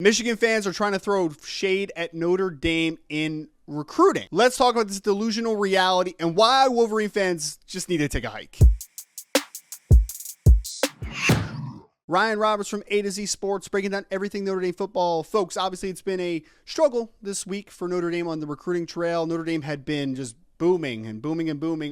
Michigan fans are trying to throw shade at Notre Dame in recruiting. Let's talk about this delusional reality and why Wolverine fans just need to take a hike. Ryan Roberts from A to Z Sports, breaking down everything Notre Dame football. Folks, obviously it's been a struggle this week for Notre Dame on the recruiting trail. Notre Dame had been just booming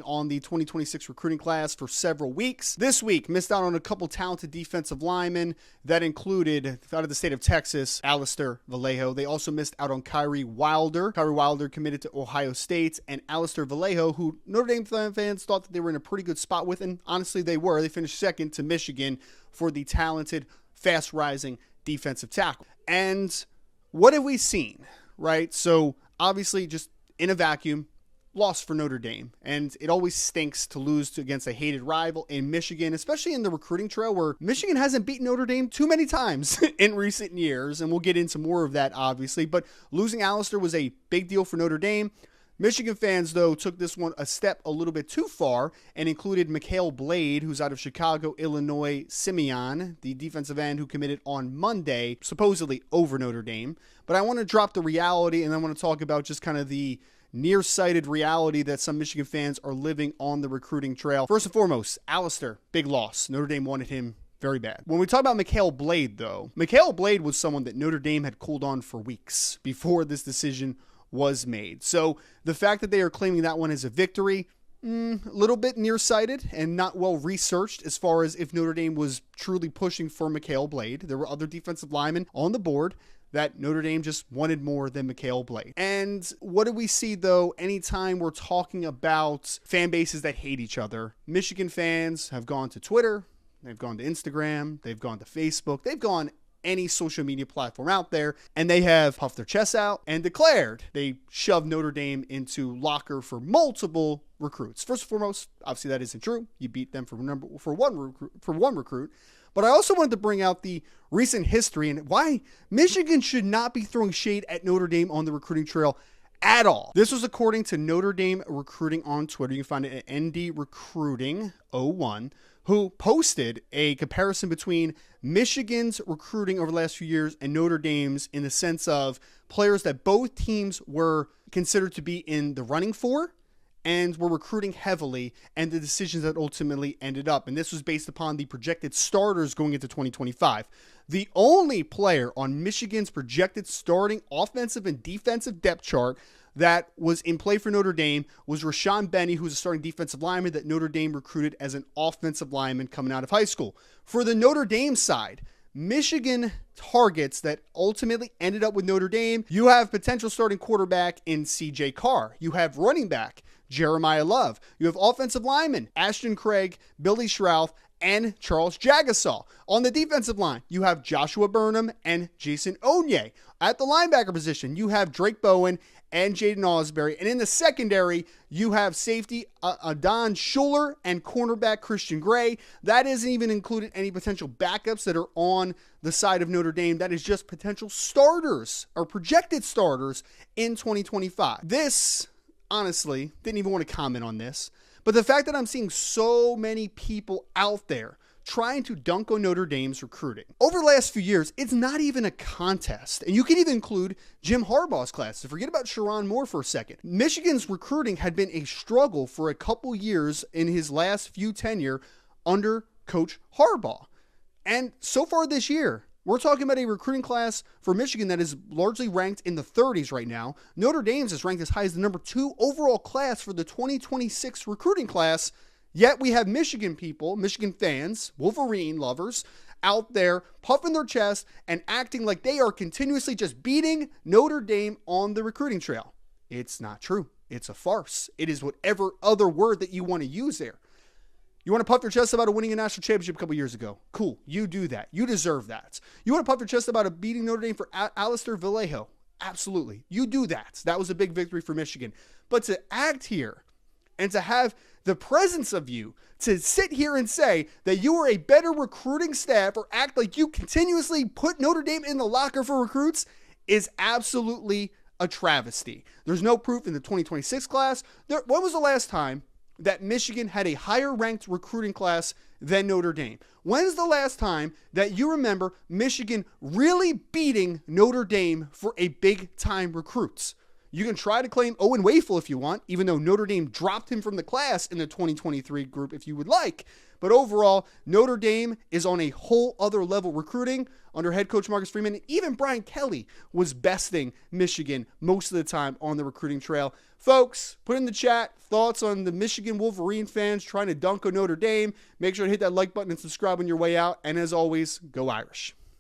on the 2026 recruiting class for several weeks. This week, missed out on a couple talented defensive linemen that included, out of the state of Texas, Alistair Vallejo. They also missed out on Kyrie Wilder. Kyrie Wilder committed to Ohio State, and Alistair Vallejo, who Notre Dame fans thought that they were in a pretty good spot with, and honestly they were. They finished second to Michigan for the talented, fast-rising defensive tackle. And what have we seen, right? So obviously just in a vacuum, loss for Notre Dame, and it always stinks to lose against a hated rival in Michigan, especially in the recruiting trail where Michigan hasn't beaten Notre Dame too many times in recent years, and we'll get into more of that obviously, but losing Alistair was a big deal for Notre Dame. Michigan fans, though, took this one a step a little bit too far and included Mikhail Blade, who's out of Chicago, Illinois, Simeon, the defensive end who committed on Monday, supposedly over Notre Dame. But I want to drop the reality, and I want to talk about just kind of the nearsighted reality that some Michigan fans are living on the recruiting trail. First and foremost, Alistair, big loss. Notre Dame wanted him very bad. When we talk about Mikhail Blade, though, Mikhail Blade was someone that Notre Dame had cooled on for weeks before this decision was made. So the fact that they are claiming that one as a victory, a little bit nearsighted and not well researched as far as if Notre Dame was truly pushing for Mikhail Blade. There were other defensive linemen on the board that Notre Dame just wanted more than Mikhail Blade. And what do we see, though, anytime we're talking about fan bases that hate each other? Michigan fans have gone to Twitter, they've gone to Instagram, they've gone to Facebook, they've gone any social media platform out there, and they have puffed their chests out and declared they shoved Notre Dame into locker for multiple recruits. First and foremost, obviously that isn't true. You beat them for one recruit. But I also wanted to bring out the recent history and why Michigan should not be throwing shade at Notre Dame on the recruiting trail at all. This was according to Notre Dame Recruiting on Twitter. You can find it at ND Recruiting 01, who posted a comparison between Michigan's recruiting over the last few years and Notre Dame's in the sense of players that both teams were considered to be in the running for and were recruiting heavily, and the decisions that ultimately ended up. And this was based upon the projected starters going into 2025. The only player on Michigan's projected starting offensive and defensive depth chart that was in play for Notre Dame was Rashawn Benny, who's a starting defensive lineman that Notre Dame recruited as an offensive lineman coming out of high school. For the Notre Dame side, Michigan targets that ultimately ended up with Notre Dame, you have potential starting quarterback in CJ Carr. You have running back Jeremiah Love. You have offensive linemen Ashton Craig, Billy Schrouth, and Charles Jagasaw. On the defensive line, you have Joshua Burnham and Jason Onye. At the linebacker position, you have Drake Bowen and Jaden Osbury. And in the secondary, you have safety Adon Schuler and cornerback Christian Gray. That isn't even included any potential backups that are on the side of Notre Dame. That is just potential starters or projected starters in 2025. This, honestly, didn't even want to comment on this. But the fact that I'm seeing so many people out there trying to dunk on Notre Dame's recruiting. Over the last few years, it's not even a contest. And you can even include Jim Harbaugh's class. So forget about Sharon Moore for a second. Michigan's recruiting had been a struggle for a couple years in his last few tenure under Coach Harbaugh. And so far this year, we're talking about a recruiting class for Michigan that is largely ranked in the 30s right now. Notre Dame's is ranked as high as the number 2 overall class for the 2026 recruiting class. Yet we have Michigan people, Michigan fans, Wolverine lovers, out there puffing their chest and acting like they are continuously just beating Notre Dame on the recruiting trail. It's not true. It's a farce. It is whatever other word that you want to use there. You want to puff your chest about winning a national championship a couple years ago? Cool. You do that. You deserve that. You want to puff your chest about beating Notre Dame for Alistair Vallejo? Absolutely. You do that. That was a big victory for Michigan. But to act here and to have the presence of you to sit here and say that you are a better recruiting staff or act like you continuously put Notre Dame in the locker for recruits is absolutely a travesty. There's no proof in the 2026 class. When was the last time that Michigan had a higher ranked recruiting class than Notre Dame. When's the last time that you remember Michigan really beating Notre Dame for a big-time recruits? You can try to claim Owen Wafel if you want, even though Notre Dame dropped him from the class in the 2023 group if you would like. But overall, Notre Dame is on a whole other level recruiting under head coach Marcus Freeman. And even Brian Kelly was besting Michigan most of the time on the recruiting trail. Folks, put in the chat thoughts on the Michigan Wolverine fans trying to dunk on Notre Dame. Make sure to hit that like button and subscribe on your way out. And as always, go Irish.